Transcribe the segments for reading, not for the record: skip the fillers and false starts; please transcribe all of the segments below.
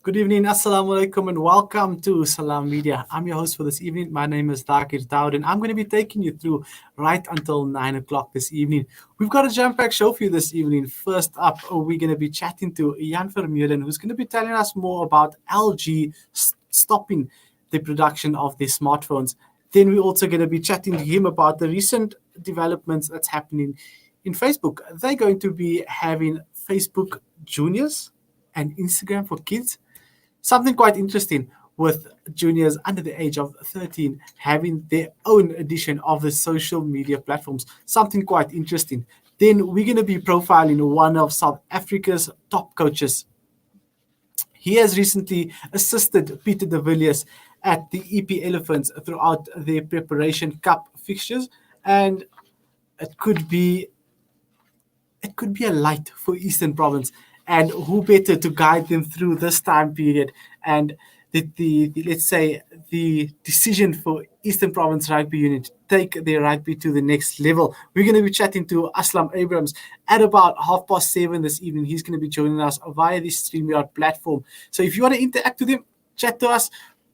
Good evening, Assalamu alaikum, and welcome to Salam Media. I'm your host for this evening. My name is Thaakir, Dawood, and I'm going to be taking you through right until 9 o'clock this evening. We've got a jam-packed show for you this evening. First up, we're going to be chatting to Jan Vermeulen, who's going to be telling us more about LG stopping the production of their smartphones. Then we're also going to be chatting to him about the recent developments that's happening in Facebook. They're going to be having Facebook Juniors and Instagram for kids. Something quite interesting with juniors under the age of 13 having their own edition of the social media platforms. Something quite interesting. Then we're going to be profiling one of South Africa's top coaches. He has recently assisted Peter de Villiers at the EP Elephants throughout their preparation cup fixtures, and it could be it could be a light for Eastern Province. And who better to guide them through this time period and the let's say the decision for Eastern Province Rugby Union to take their rugby to the next level. We're going to be chatting to Aslam Abrams at about 7:30 this evening. He's going to be joining us via the StreamYard platform. So if you want to interact with him, chat to us,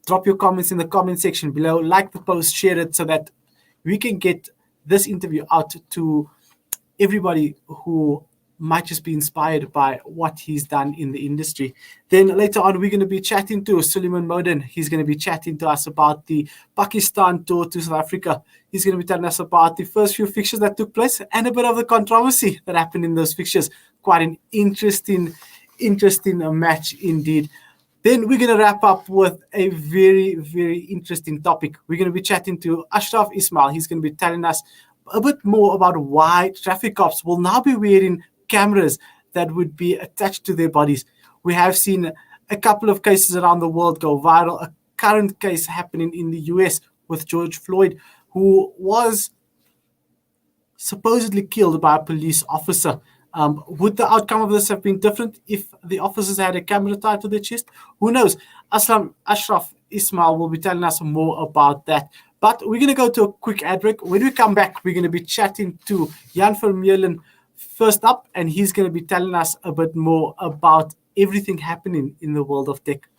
drop your comments in the comment section below, like the post, share it so that we can get this interview out to everybody who might just be inspired by what he's done in the industry. Then later on, we're going to be chatting to Suleiman Modin. He's going to be chatting to us about the Pakistan tour to South Africa. He's going to be telling us about the first few fixtures that took place and a bit of the controversy that happened in those fixtures. Quite an interesting match indeed. Then we're going to wrap up with a very, very interesting topic. We're going to be chatting to Ashraf Ismail. He's going to be telling us a bit more about why traffic cops will now be wearing cameras that would be attached to their bodies. We have seen a couple of cases around the world go viral. A current case happening in the US with George Floyd, who was supposedly killed by a police officer. Would the outcome of this have been different if the officers had a camera tied to their chest? Who knows? Ashraf Ismail will be telling us more about that. But we're going to go to a quick ad break. When we come back, we're going to be chatting to Jan Vermeulen first up, and he's going to be telling us a bit more about everything happening in the world of tech.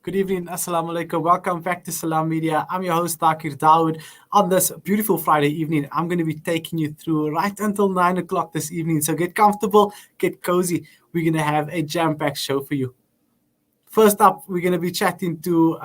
Good evening, Assalamu alaikum. Welcome back to Salam Media. I'm your host, Thaakir Dawood. On this beautiful Friday evening, I'm going to be taking you through right until 9 o'clock this evening. So get comfortable, get cozy. We're going to have a jam-packed show for you. First up, we're going to be chatting to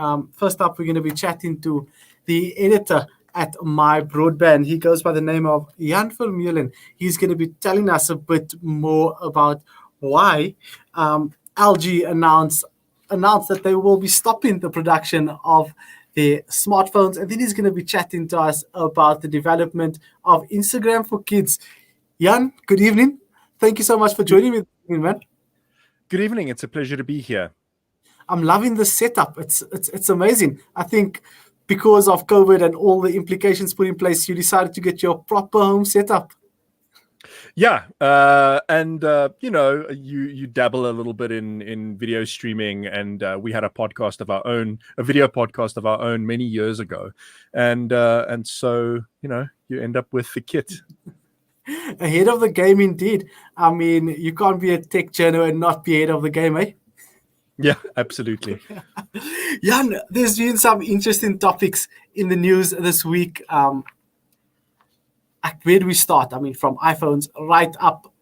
the editor at My Broadband. He goes by the name of Jan Vermeulen. He's going to be telling us a bit more about why LG announced announced that they will be stopping the production of their smartphones. And then he's going to be chatting to us about the development of Instagram for kids. Jan, good evening. Thank you so much for joining me, man. Good evening. It's a pleasure to be here. I'm loving the setup. It's amazing. I think because of COVID and all the implications put in place, you decided to get your proper home setup. Yeah, and you dabble a little bit in video streaming, and we had a podcast of our own, a video podcast of our own many years ago, and so you end up with the kit. Ahead of the game, indeed. I mean, you can't be a tech journal and not be ahead of the game, eh? Yeah, absolutely. Jan, there's been some interesting topics in the news this week. Where do we start? I mean, from iPhones right up.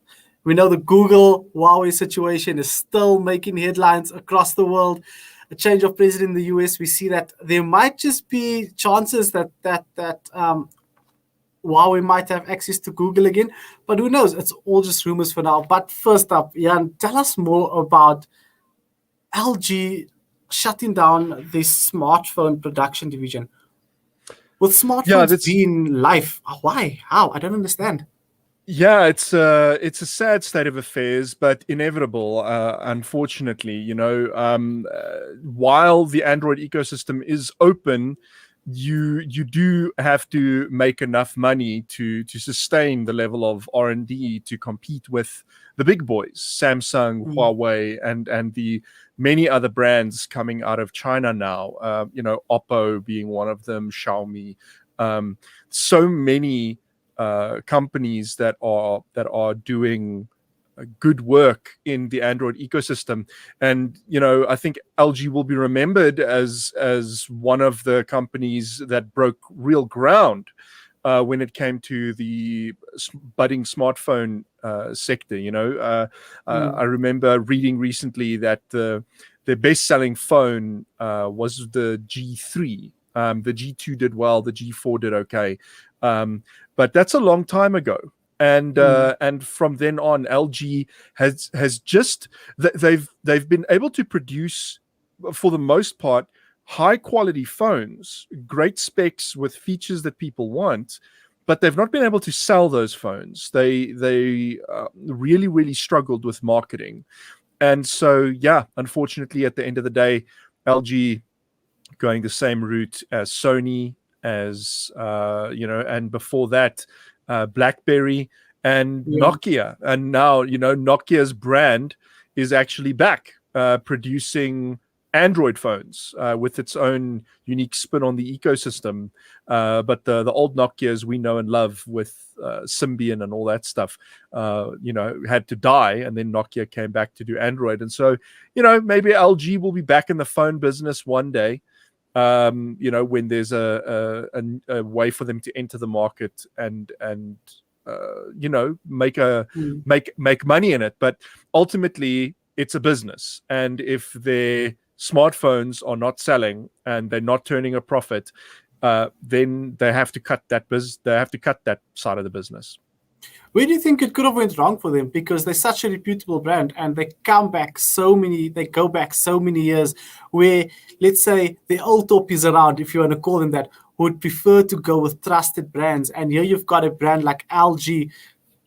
We know the Google Huawei situation is still making headlines across the world. A change of president in the US, we see that there might just be chances that Huawei might have access to Google again, but who knows? It's all just rumors for now. But first up, Jan, tell us more about LG shutting down this smartphone production division. With smartphones being life, why? How? I don't understand. Yeah, it's a sad state of affairs, but inevitable. Unfortunately, while the Android ecosystem is open, you do have to make enough money to sustain the level of R&D to compete with the big boys, Samsung, Huawei, and the many other brands coming out of China now. Oppo being one of them, Xiaomi. So many companies that are doing good work in the Android ecosystem, and I think LG will be remembered as one of the companies that broke real ground when it came to the budding smartphone sector. I remember reading recently that the best-selling phone was the G3. The G2 did well, the G4 did okay, but that's a long time ago. And from then on, LG has just they've been able to produce, for the most part, high quality phones, great specs with features that people want, but they've not been able to sell those phones. They really struggled with marketing, and so unfortunately, at the end of the day, LG going the same route as Sony, as and before that, BlackBerry and Nokia, and now Nokia's brand is actually back producing Android phones with its own unique spin on the ecosystem. But the old Nokias we know and love with Symbian and all that stuff, had to die, and then Nokia came back to do Android. And so, maybe LG will be back in the phone business one day. When there's a way for them to enter the market and make money in it. But ultimately, it's a business, and if their smartphones are not selling and they're not turning a profit, then they have to cut that They have to cut that side of the business. Where do you think it could have went wrong for them? Because they're such a reputable brand, and they go back so many years, where, let's say, the old toppies around, if you want to call them that, would prefer to go with trusted brands. And here you've got a brand like LG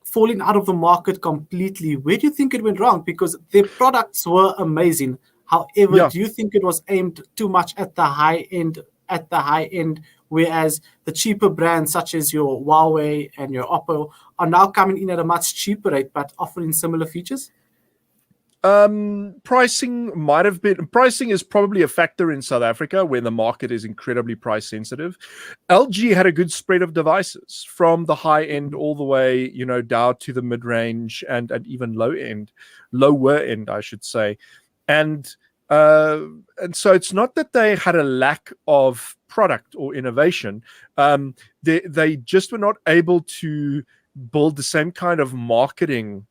falling out of the market completely. Where do you think it went wrong? Because their products were amazing. However, do you think it was aimed too much at the high end? Whereas the cheaper brands such as your Huawei and your Oppo are now coming in at a much cheaper rate, but offering similar features? Pricing is probably a factor in South Africa, where the market is incredibly price sensitive. LG had a good spread of devices from the high end all the way, down to the mid range and even lower end, I should say. And so it's not that they had a lack of product or innovation. They just were not able to build the same kind of marketing,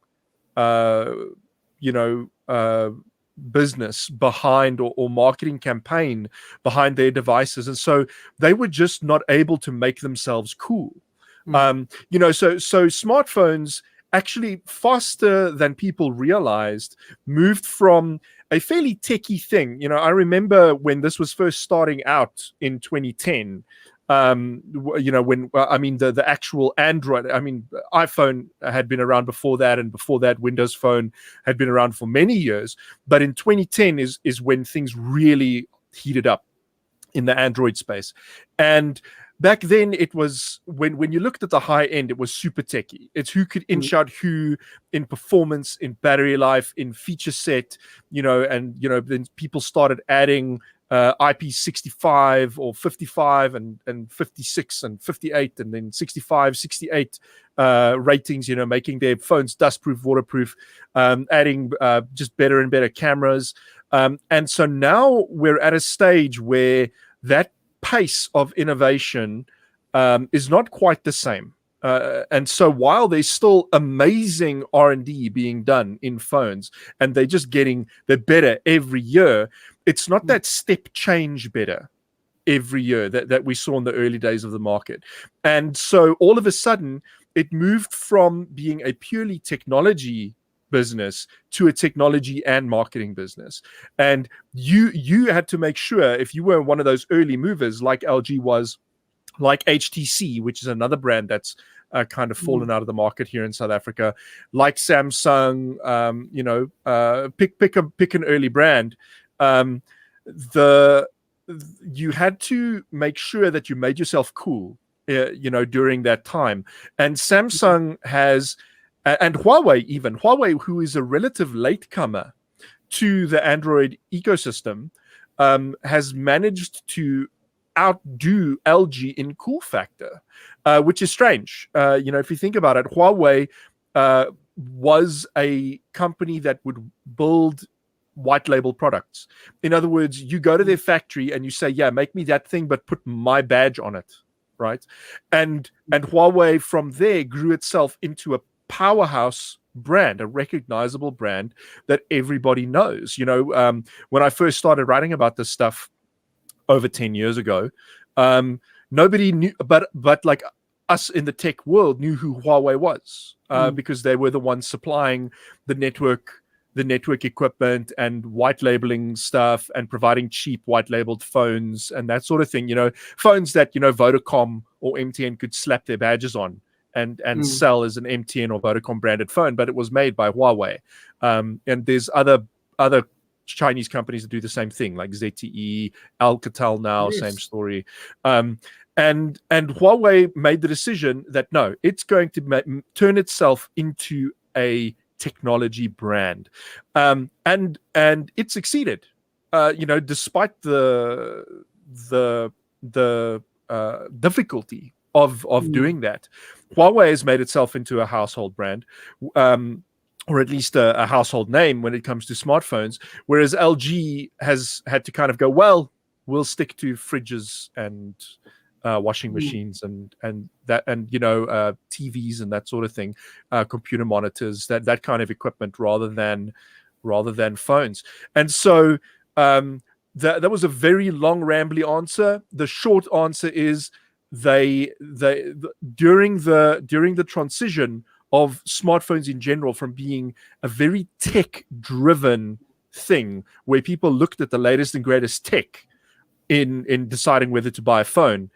business behind or marketing campaign behind their devices. And so they were just not able to make themselves cool. So smartphones actually, faster than people realized, moved from a fairly techie thing. I remember when this was first starting out in 2010. When I mean the actual Android, I mean iPhone had been around before that, and before that Windows Phone had been around for many years. But in 2010 is when things really heated up in the Android space. And back then it was when you looked at the high end, it was super techy. It's who could inch out who in performance, in battery life, in feature set, and then people started adding IP65 or 55 and 56 and 58 and then 65, 68 ratings, making their phones dustproof, waterproof, adding just better and better cameras. And so now we're at a stage where that pace of innovation is not quite the same. And so while there's still amazing R&D being done in phones, and they're better every year, it's not that step change better every year that we saw in the early days of the market. And so all of a sudden, it moved from being a purely technology business to a technology and marketing business. And you had to make sure, if you were one of those early movers like LG was, like HTC, which is another brand that's kind of fallen out of the market here in South Africa, like Samsung, pick an early brand. You had to make sure that you made yourself cool, during that time. And Samsung has, and Huawei, who is a relative latecomer to the Android ecosystem, has managed to outdo LG in cool factor, which is strange. If you think about it, Huawei was a company that would build white label products. In other words, you go to their factory and you say, yeah, make me that thing, but put my badge on it, right? And Huawei from there grew itself into a powerhouse brand, a recognizable brand that everybody knows. When I first started writing about this stuff over 10 years ago, nobody knew, but like us in the tech world knew who Huawei was, because they were the ones supplying the network equipment and white labeling stuff and providing cheap white labeled phones and that sort of thing. Phones that Vodacom or MTN could slap their badges on and sell as an MTN or Vodacom branded phone, but it was made by Huawei. And there's other Chinese companies that do the same thing, like ZTE, Alcatel now, Yes. same story. And Huawei made the decision that no, it's going to turn itself into a technology brand, and it succeeded. Despite the difficulty of doing that, Huawei has made itself into a household brand. Or at least a household name when it comes to smartphones, whereas LG has had to kind of go, well, we'll stick to fridges and washing machines and TVs and that sort of thing, computer monitors, that kind of equipment, rather than phones. And so that was a very long, rambly answer. The short answer is they during the transition of smartphones in general, from being a very tech-driven thing where people looked at the latest and greatest tech in deciding whether to buy a phone,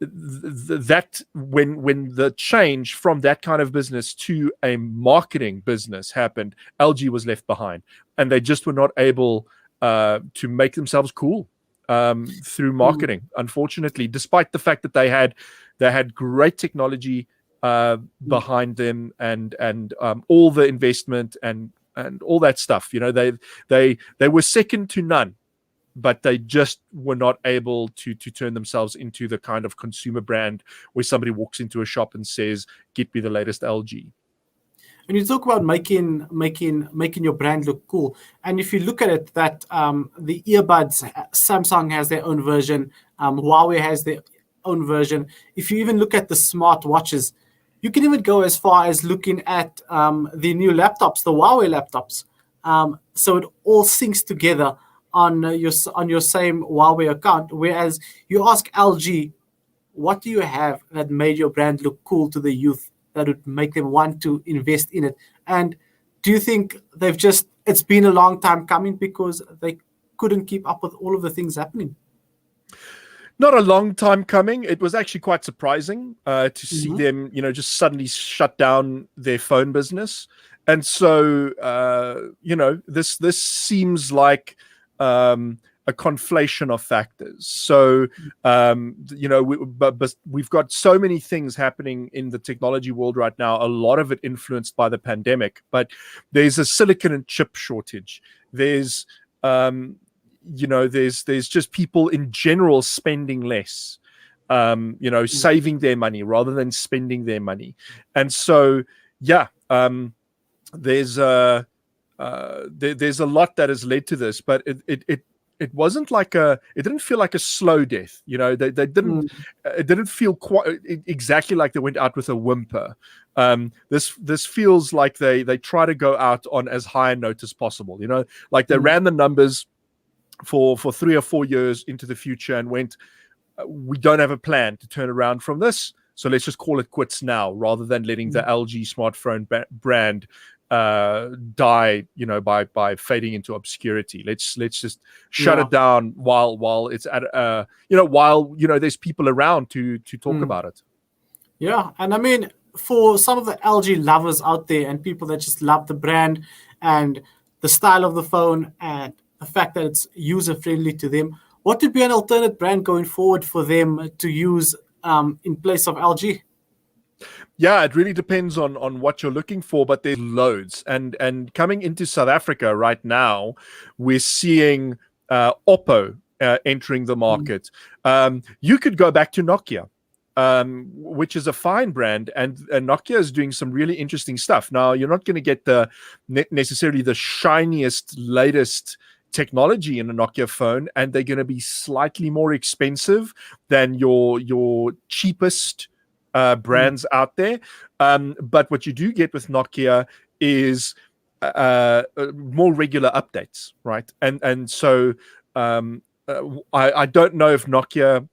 that when the change from that kind of business to a marketing business happened, LG was left behind, and they just were not able to make themselves cool through marketing, unfortunately, despite the fact that they had great technology behind them and all the investment and all that stuff. They were second to none, but they just were not able to turn themselves into the kind of consumer brand where somebody walks into a shop and says, "Get me the latest LG." And you talk about making your brand look cool. And if you look at it, that the earbuds, Samsung has their own version, Huawei has their own version. If you even look at the smart watches, you can even go as far as looking at the new laptops, the Huawei laptops. So it all syncs together on your same Huawei account. Whereas you ask LG, what do you have that made your brand look cool to the youth that would make them want to invest in it? And do you think they've just it's been a long time coming because they couldn't keep up with all of the things happening. Not a long time coming. It was actually quite surprising to see Mm-hmm. them, just suddenly shut down their phone business. And so, this seems like a conflation of factors. So, but we've got so many things happening in the technology world right now. A lot of it influenced by the pandemic. But there's a silicon and chip shortage. There's there's just people in general spending less, saving their money rather than spending their money. And so, there's a lot that has led to this, but it wasn't like it didn't feel like a slow death. They didn't, it didn't feel quite exactly like they went out with a whimper. This feels like they try to go out on as high a note as possible, like they ran the numbers for 3 or 4 years into the future and went, we don't have a plan to turn around from this, so let's just call it quits now, rather than letting the LG smartphone brand die, by fading into obscurity. Let's just shut it down while it's at while there's people around to talk about it. Yeah, and I mean, for some of the LG lovers out there and people that just love the brand and the style of the phone and the fact that it's user friendly to them, what would be an alternate brand going forward for them to use in place of LG? Yeah, it really depends on what you're looking for, but there's loads. And coming into South Africa right now, we're seeing Oppo entering the market. You could go back to Nokia, which is a fine brand, and Nokia is doing some really interesting stuff. Now, you're not going to get necessarily the shiniest, latest technology in a Nokia phone, and they're going to be slightly more expensive than your cheapest brands out there. But what you do get with Nokia is more regular updates, right? And so I don't know if Nokia.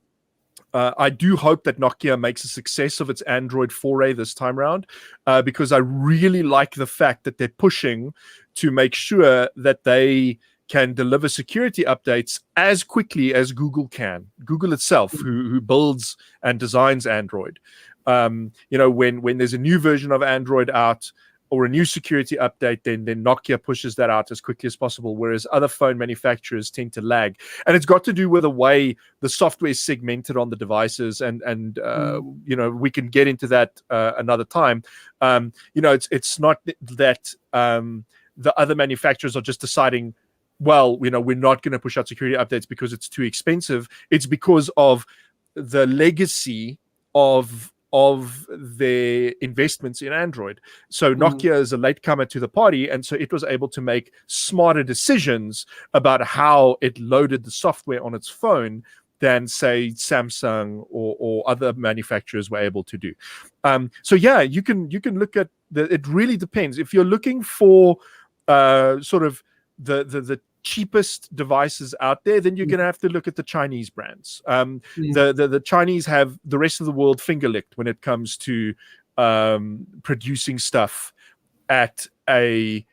I do hope that Nokia makes a success of its Android foray this time around, because I really like the fact that they're pushing to make sure that they can deliver security updates as quickly as Google can. Google itself, who builds and designs Android. When there's a new version of Android out or a new security update, then Nokia pushes that out as quickly as possible, whereas other phone manufacturers tend to lag. And it's got to do with the way the software is segmented on the devices, and we can get into that another time. It's not that the other manufacturers are just deciding, well, we're not going to push out security updates because it's too expensive. It's because of the legacy of their investments in Android. So Nokia is a latecomer to the party, and so it was able to make smarter decisions about how it loaded the software on its phone than, say, Samsung or other manufacturers were able to do. So yeah, you can look at it really depends. If you're looking for sort of the cheapest devices out there, then you're going to have to look at the Chinese brands. The Chinese have the rest of the world finger-licked when it comes to producing stuff at the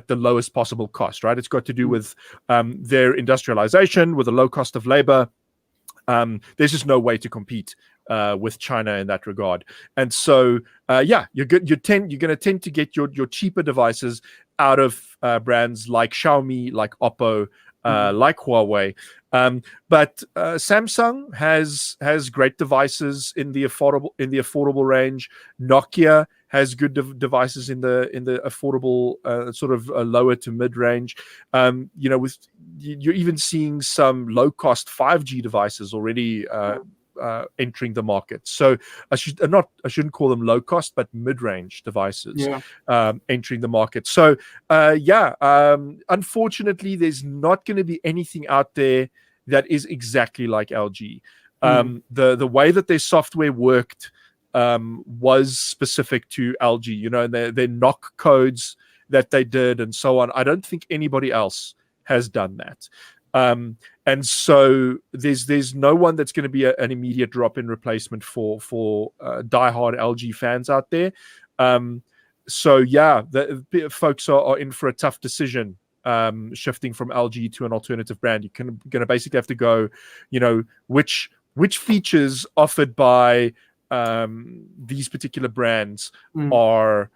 lowest possible cost, right? It's got to do with their industrialization, with the low cost of labor. There's just no way to compete with China in that regard. And so, you're going to tend to get your cheaper devices out of brands like Xiaomi, like Oppo, like Huawei. But Samsung has great devices in the affordable range. Nokia has good devices in the affordable sort of lower to mid range. You're even seeing some low cost 5G devices already entering the market. So I shouldn't call them low cost, but mid-range devices entering the market. So unfortunately, there's not going to be anything out there that is exactly like LG. The way that their software worked was specific to LG. Their knock codes that they did and so on. I don't think anybody else has done that. And so there's no one that's going to be an immediate drop-in replacement for diehard LG fans out there. So yeah, the folks are in for a tough decision, shifting from LG to an alternative brand. You're going to basically have to go, which features offered by these particular brands are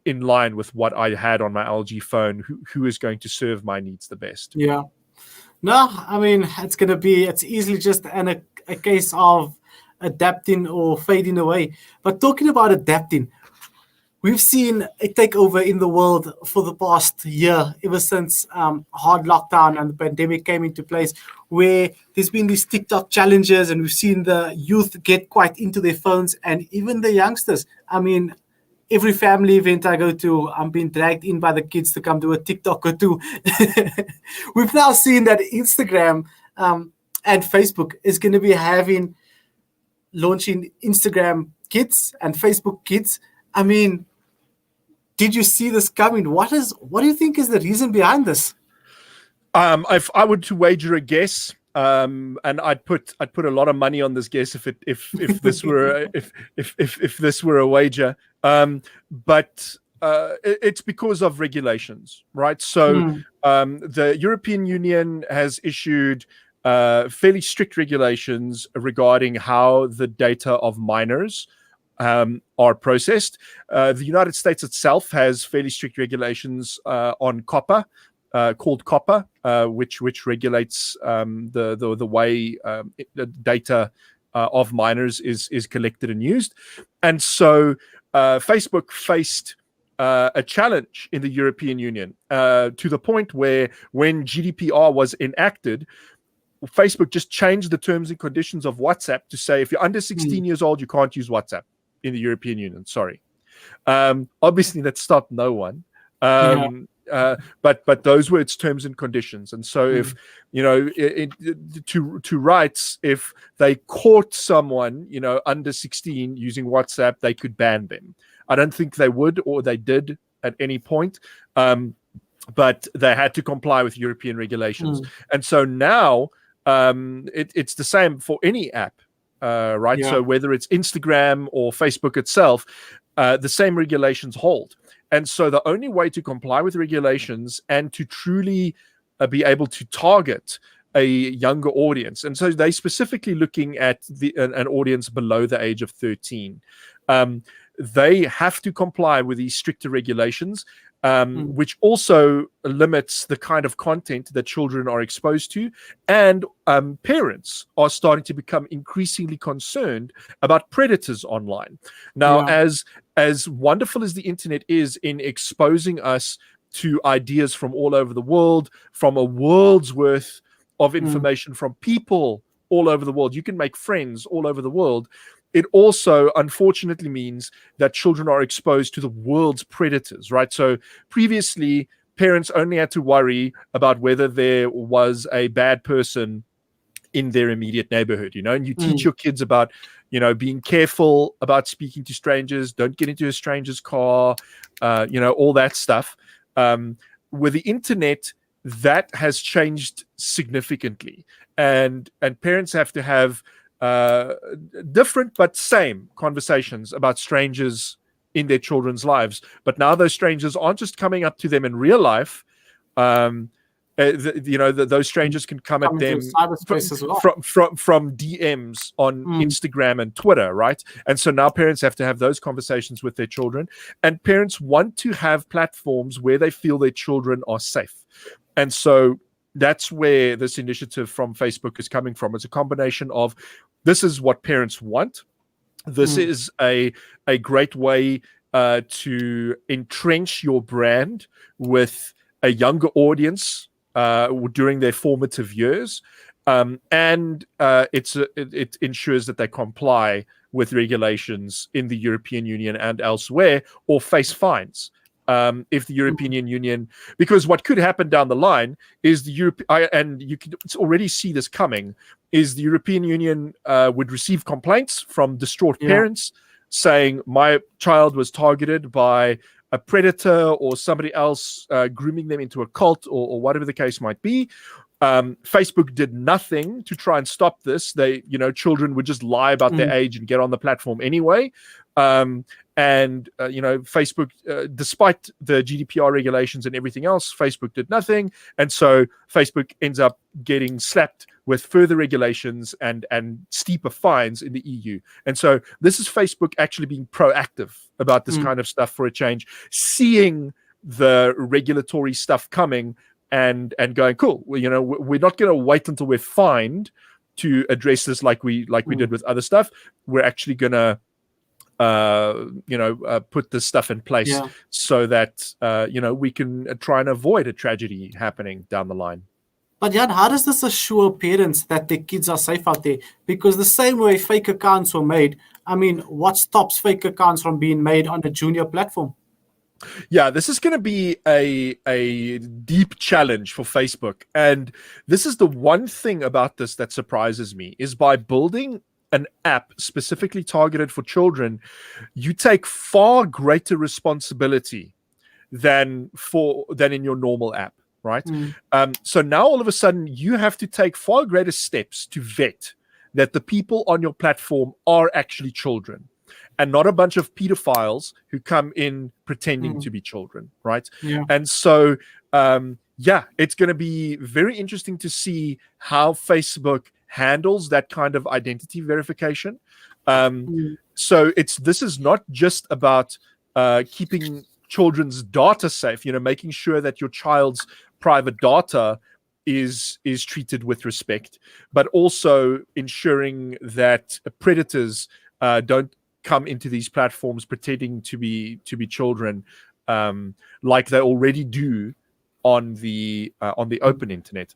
in line with what I had on my LG phone. Who is going to serve my needs the best? Yeah. No, I mean, it's easily just a case of adapting or fading away. But talking about adapting, we've seen a takeover in the world for the past year, ever since hard lockdown and the pandemic came into place, where there's been these TikTok challenges, and we've seen the youth get quite into their phones, and even the youngsters. I mean, every family event I go to, I'm being dragged in by the kids to come do a TikTok or two. We've now seen that Instagram and Facebook is going to be launching Instagram Kids and Facebook Kids. I mean, did you see this coming? What do you think is the reason behind this? If I were to wager a guess, and I'd put a lot of money on this guess if this were if this were a wager, but it's because of regulations, right? So the European Union has issued fairly strict regulations regarding how the data of minors are processed. The United States itself has fairly strict regulations on COPPA, called COPPA, which regulates the way the data of minors is collected and used. And so Facebook faced a challenge in the European Union to the point where when GDPR was enacted, Facebook just changed the terms and conditions of WhatsApp to say if you're under 16 years old, you can't use WhatsApp in the European Union. Sorry. Obviously, that stopped no one. But those were its terms and conditions. And so if, to rights, if they caught someone, under 16 using WhatsApp, they could ban them. I don't think they would, or they did at any point. But they had to comply with European regulations. And so now it's the same for any app. Right. Yeah. So whether it's Instagram or Facebook itself, the same regulations hold. And so the only way to comply with regulations and to truly be able to target a younger audience, and so they specifically looking at an audience below the age of 13, they have to comply with these stricter regulations, which also limits the kind of content that children are exposed to. And parents are starting to become increasingly concerned about predators online. Now, as wonderful as the internet is in exposing us to ideas from all over the world, from a world's worth of information from people all over the world, you can make friends all over the world. It also, unfortunately, means that children are exposed to the world's predators, right? So previously, parents only had to worry about whether there was a bad person in their immediate neighborhood, and you teach your kids about, being careful about speaking to strangers, don't get into a stranger's car, all that stuff. With the internet, that has changed significantly. And parents have to have different but same conversations about strangers in their children's lives. But now those strangers aren't just coming up to them in real life. Those strangers can come at them from DMs on Instagram and Twitter, right? And so now parents have to have those conversations with their children, and parents want to have platforms where they feel their children are safe. And so that's where this initiative from Facebook is coming from. It's a combination of, this is what parents want. This is a great way to entrench your brand with a younger audience during their formative years. And it ensures that they comply with regulations in the European Union and elsewhere, or face fines. If the European Union, because what could happen down the line is and you can already see this coming, is the European Union would receive complaints from distraught parents saying, my child was targeted by a predator or somebody else grooming them into a cult, or whatever the case might be. Facebook did nothing to try and stop this. Children would just lie about their age and get on the platform anyway. And Facebook, despite the GDPR regulations and everything else, Facebook did nothing, and so Facebook ends up getting slapped with further regulations and steeper fines in the EU. And so this is Facebook actually being proactive about this kind of stuff for a change, seeing the regulatory stuff coming and going, cool, well, we're not going to wait until we're fined to address this like we did with other stuff. We're actually going to put this stuff in place so that we can try and avoid a tragedy happening down the line. But Jan, how does this assure parents that their kids are safe out there? Because the same way fake accounts were made, I mean, what stops fake accounts from being made on a junior platform? Yeah, this is going to be a deep challenge for Facebook. And this is the one thing about this that surprises me, is by building an app specifically targeted for children, you take far greater responsibility than in your normal app, right? So now all of a sudden you have to take far greater steps to vet that the people on your platform are actually children and not a bunch of pedophiles who come in pretending to be children, right? And so it's going to be very interesting to see how Facebook handles that kind of identity verification. So this is not just about keeping children's data safe, making sure that your child's private data is treated with respect, but also ensuring that predators don't come into these platforms pretending to be children, like they already do on the open internet.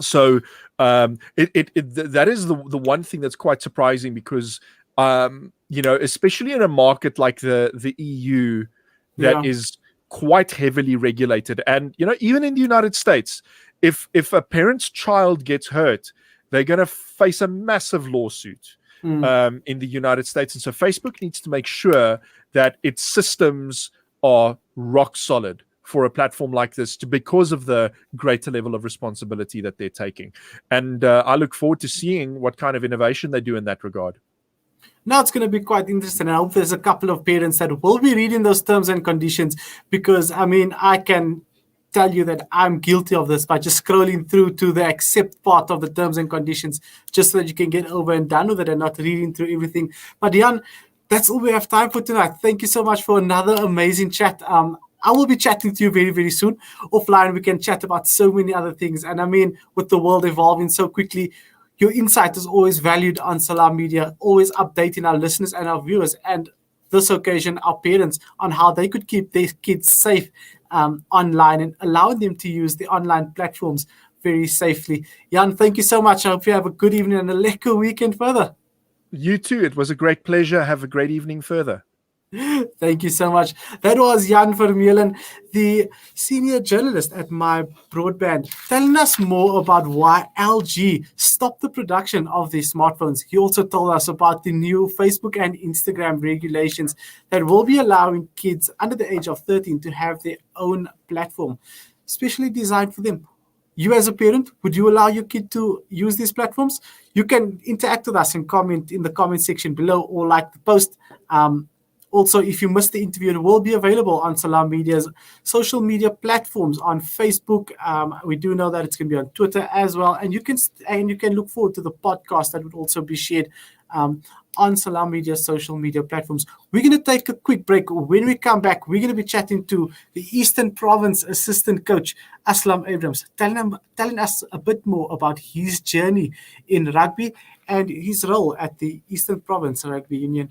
So that is the one thing that's quite surprising, because especially in a market like the EU that is quite heavily regulated, and even in the United States, if a parent's child gets hurt, they're going to face a massive lawsuit in the United States. And so Facebook needs to make sure that its systems are rock solid for a platform like this, because of the greater level of responsibility that they're taking. And I look forward to seeing what kind of innovation they do in that regard. Now it's going to be quite interesting. I hope there's a couple of parents that will be reading those terms and conditions, because, I mean, I can tell you that I'm guilty of this by just scrolling through to the accept part of the terms and conditions, just so that you can get over and done with it and not reading through everything. But Jan, that's all we have time for tonight. Thank you so much for another amazing chat. I will be chatting to you very, very soon. Offline, we can chat about so many other things. And I mean, with the world evolving so quickly, your insight is always valued on Salam Media, always updating our listeners and our viewers, and this occasion, our parents, on how they could keep their kids safe online and allowing them to use the online platforms very safely. Jan, thank you so much. I hope you have a good evening and a lekker weekend further. You too. It was a great pleasure. Have a great evening further. Thank you so much. That was Jan Vermeulen, the senior journalist at My Broadband, telling us more about why LG stopped the production of these smartphones. He also told us about the new Facebook and Instagram regulations that will be allowing kids under the age of 13 to have their own platform, specially designed for them. You as a parent, would you allow your kid to use these platforms? You can interact with us and comment in the comment section below, or like the post. Also, if you missed the interview, it will be available on Salam Media's social media platforms on Facebook. We do know that it's going to be on Twitter as well, and you can look forward to the podcast that would also be shared on Salam Media's social media platforms. We're going to take a quick break. When we come back, we're going to be chatting to the Eastern Province assistant coach Aslam Abrams, telling us a bit more about his journey in rugby and his role at the Eastern Province Rugby Union.